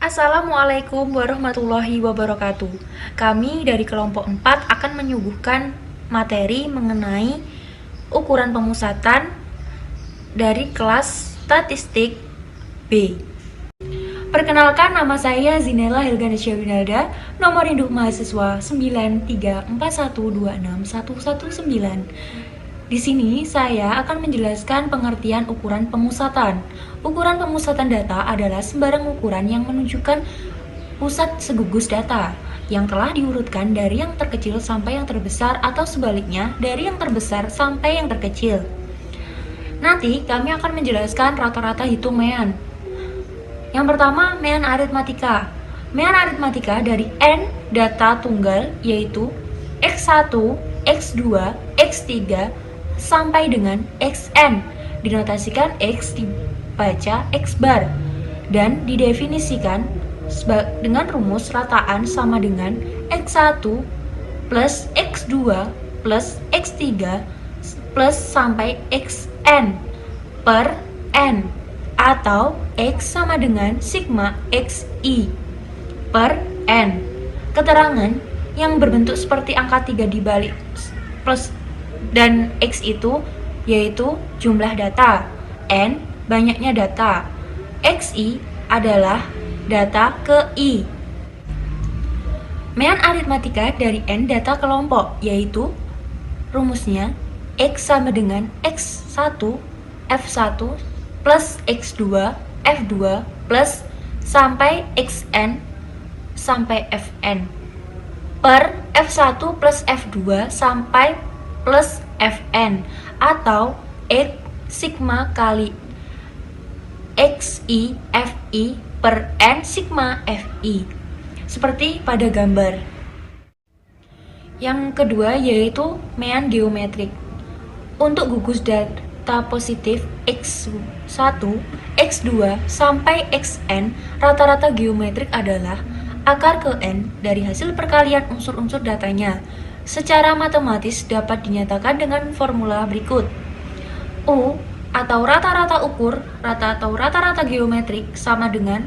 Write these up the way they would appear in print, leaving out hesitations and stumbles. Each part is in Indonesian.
Assalamualaikum warahmatullahi wabarakatuh. Kami dari kelompok 4 akan menyuguhkan materi mengenai ukuran pemusatan dari kelas statistik B. Perkenalkan, nama saya Zinela Helgana Syawinalda, nomor induk mahasiswa 9341261119. Di sini saya akan menjelaskan pengertian ukuran pemusatan. Ukuran pemusatan data adalah sembarang ukuran yang menunjukkan pusat segugus data yang telah diurutkan dari yang terkecil sampai yang terbesar atau sebaliknya dari yang terbesar sampai yang terkecil. Nanti kami akan menjelaskan rata-rata hitung mean. Yang pertama, mean aritmatika. Mean aritmatika dari n data tunggal yaitu x1, x2, x3 sampai dengan xn. Dinotasikan x dibaca x bar dan didefinisikan dengan rumus rataan sama dengan x1 plus x2 plus x3 plus sampai xn per n, atau x sama dengan sigma xi per n. Keterangan yang berbentuk seperti angka 3 dibalik plus dan x itu yaitu jumlah data, n banyaknya data, xi adalah data ke i. Mean aritmatika dari n data kelompok yaitu rumusnya x sama dengan x1 f1 plus x2 f2 plus sampai xn sampai fn per f1 plus f2 sampai plus fn, atau x sigma kali xi fi per n sigma fi, seperti pada gambar. Yang kedua yaitu mean geometrik. Untuk gugus data positif x1, x2 sampai xn, rata-rata geometrik adalah akar ke n dari hasil perkalian unsur-unsur datanya. Secara matematis dapat dinyatakan dengan formula berikut. U atau rata-rata ukur atau rata-rata geometrik sama dengan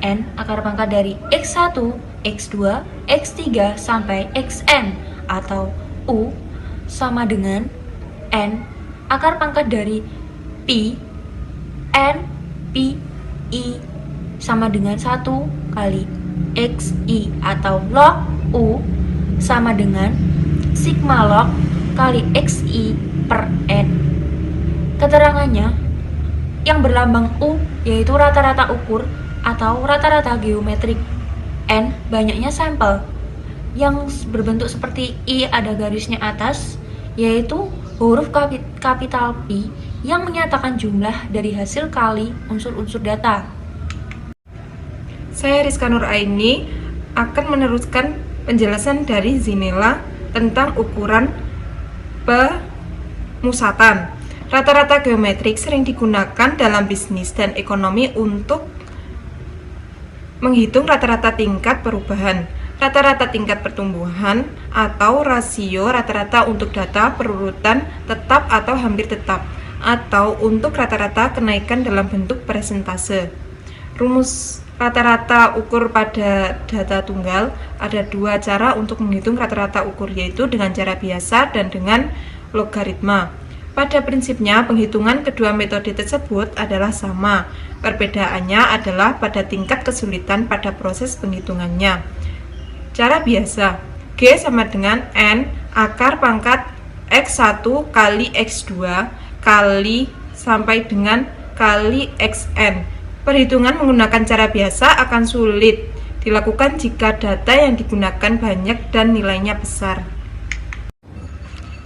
n akar pangkat dari x1, x2, x3 sampai xn, atau U sama dengan n akar pangkat dari pi n pi i sama dengan 1 kali xi, atau log U sama dengan sigma log kali xi per n. Keterangannya yang berlambang U yaitu rata-rata ukur atau rata-rata geometrik, n banyaknya sampel, yang berbentuk seperti I ada garisnya atas yaitu huruf kapital P yang menyatakan jumlah dari hasil kali unsur-unsur data. Saya Rizka Nur Aini akan meneruskan penjelasan dari Zinela tentang ukuran pemusatan. Rata-rata geometrik sering digunakan dalam bisnis dan ekonomi untuk menghitung rata-rata tingkat perubahan, rata-rata tingkat pertumbuhan, atau rasio rata-rata untuk data perurutan tetap atau hampir tetap, atau untuk rata-rata kenaikan dalam bentuk persentase. Rumus rata-rata ukur pada data tunggal, ada dua cara untuk menghitung rata-rata ukur, yaitu dengan cara biasa dan dengan logaritma. Pada prinsipnya, penghitungan kedua metode tersebut adalah sama. Perbedaannya adalah pada tingkat kesulitan pada proses penghitungannya. Cara biasa, G sama dengan N akar pangkat X1 kali X2 kali sampai dengan kali Xn. Perhitungan menggunakan cara biasa akan sulit dilakukan jika data yang digunakan banyak dan nilainya besar.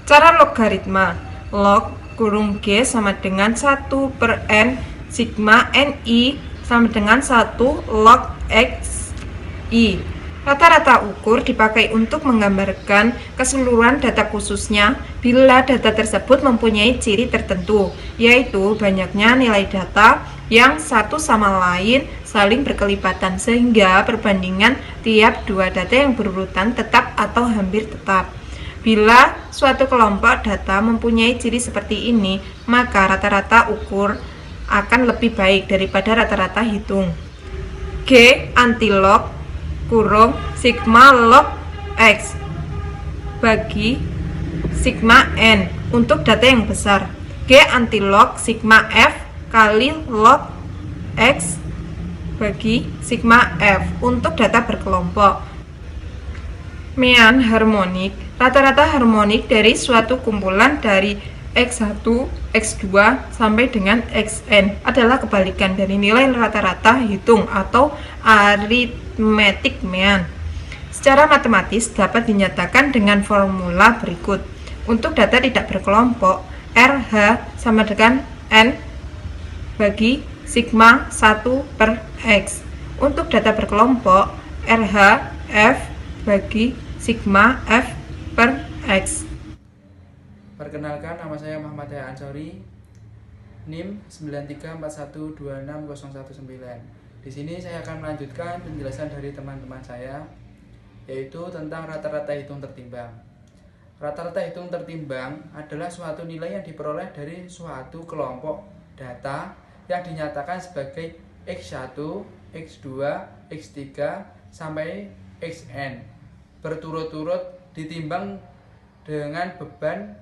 Cara logaritma, log kurung G sama dengan 1 per N sigma Ni sama dengan 1 log Xi. Rata-rata ukur dipakai untuk menggambarkan keseluruhan data khususnya bila data tersebut mempunyai ciri tertentu, yaitu banyaknya nilai data yang satu sama lain saling berkelipatan sehingga perbandingan tiap dua data yang berurutan tetap atau hampir tetap. Bila suatu kelompok data mempunyai ciri seperti ini, maka rata-rata ukur akan lebih baik daripada rata-rata hitung. G antilog kurung sigma log X bagi sigma N untuk data yang besar. G antilog sigma F kali log X bagi sigma F untuk data berkelompok. Mean harmonik, rata-rata harmonik dari suatu kumpulan dari X1, X2 sampai dengan Xn adalah kebalikan dari nilai rata-rata hitung atau arithmetic mean. Secara matematis dapat dinyatakan dengan formula berikut. Untuk data tidak berkelompok, RH sama dengan N bagi sigma 1 per X. Untuk data berkelompok, RH F bagi sigma F per X. Perkenalkan, nama saya Muhammad Yahya Ansori, NIM 9341260019. Di sini saya akan melanjutkan penjelasan dari teman-teman saya, yaitu tentang rata-rata hitung tertimbang. Rata-rata hitung tertimbang adalah suatu nilai yang diperoleh dari suatu kelompok data yang dinyatakan sebagai X1, X2, X3, sampai Xn berturut-turut ditimbang dengan beban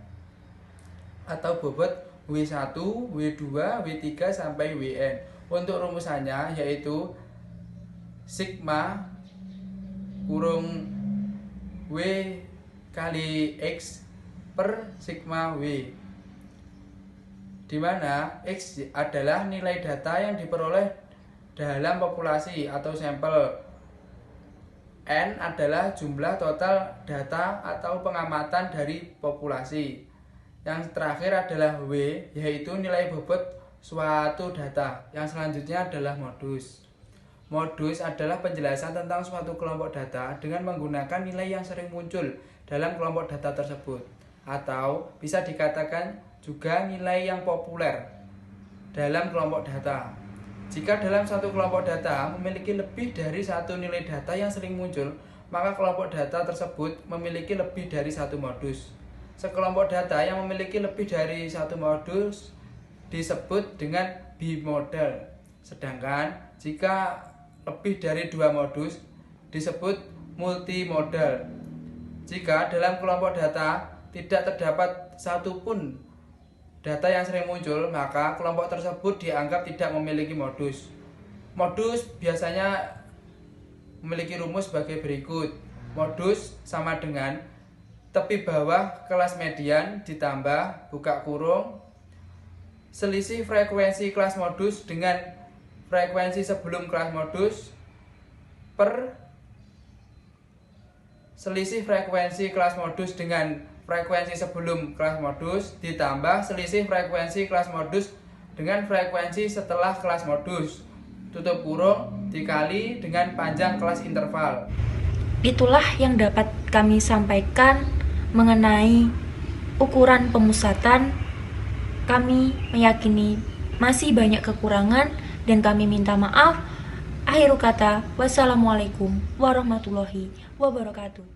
atau bobot W1, W2, W3 sampai Wn. Untuk rumusannya yaitu sigma kurung W kali X per sigma W, di mana X adalah nilai data yang diperoleh dalam populasi atau sampel. N adalah jumlah total data atau pengamatan dari populasi. Yang terakhir adalah W, yaitu nilai bobot suatu data. Yang selanjutnya adalah modus. Modus adalah penjelasan tentang suatu kelompok data dengan menggunakan nilai yang sering muncul dalam kelompok data tersebut, atau bisa dikatakan juga nilai yang populer dalam kelompok data. Jika dalam satu kelompok data memiliki lebih dari satu nilai data yang sering muncul, maka kelompok data tersebut memiliki lebih dari satu modus. Sekelompok data yang memiliki lebih dari satu modus disebut dengan bimodal. Sedangkan jika lebih dari dua modus disebut multimodal. Jika dalam kelompok data tidak terdapat satupun data yang sering muncul, maka kelompok tersebut dianggap tidak memiliki modus. Modus biasanya memiliki rumus sebagai berikut. Modus sama dengan tepi bawah kelas median ditambah buka kurung selisih frekuensi kelas modus dengan frekuensi sebelum kelas modus per selisih frekuensi kelas modus dengan frekuensi sebelum kelas modus ditambah selisih frekuensi kelas modus dengan frekuensi setelah kelas modus, tutup kurung, dikali dengan panjang kelas interval. Itulah yang dapat kami sampaikan mengenai ukuran pemusatan. Kami meyakini masih banyak kekurangan dan kami minta maaf. Akhir kata, wassalamualaikum warahmatullahi wabarakatuh.